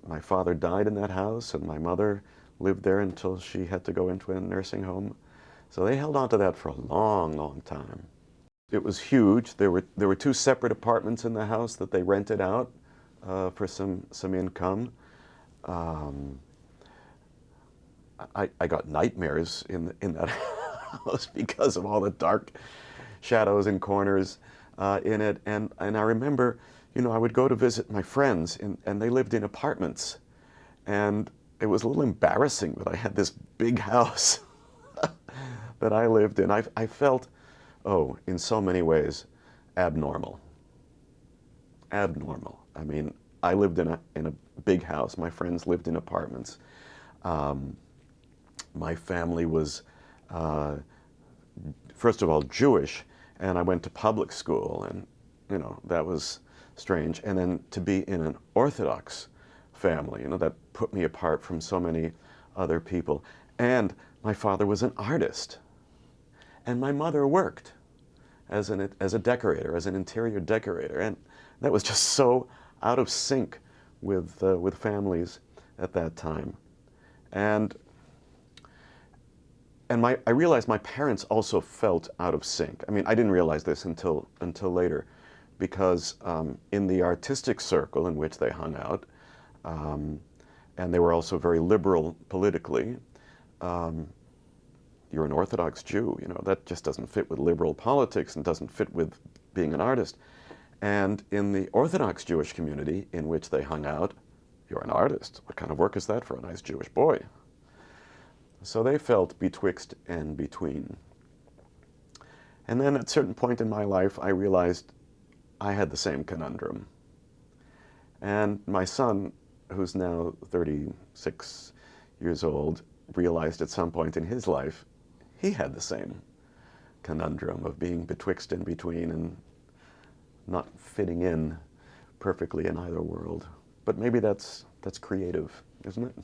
my father died in that house, and my mother lived there until she had to go into a nursing home. So they held on to that for a long, long time. It was huge. There were two separate apartments in the house that they rented out for some income. Um, I got nightmares in that house because of all the dark shadows and corners in it. And I remember, you know, I would go to visit my friends, and they lived in apartments. And it was a little embarrassing that I had this big house that I lived in. I felt, oh, in so many ways, abnormal. Abnormal. I mean, I lived in a big house. My friends lived in apartments. My family was, first of all, Jewish, and I went to public school, and you know that was strange. And then to be in an Orthodox family, you know, that put me apart from so many other people. And my father was an artist, and my mother worked as a decorator, as an interior decorator, and that was just so out of sync with families at that time. And I realized my parents also felt out of sync. I mean, I didn't realize this until later, because in the artistic circle in which they hung out, and they were also very liberal politically. You're an Orthodox Jew, you know, that just doesn't fit with liberal politics and doesn't fit with being an artist. And in the Orthodox Jewish community in which they hung out, you're an artist. What kind of work is that for a nice Jewish boy? So they felt betwixt and between. And then at a certain point in my life, I realized I had the same conundrum. And my son, who's now 36 years old, realized at some point in his life he had the same conundrum of being betwixt and between and not fitting in perfectly in either world. But maybe that's creative, isn't it?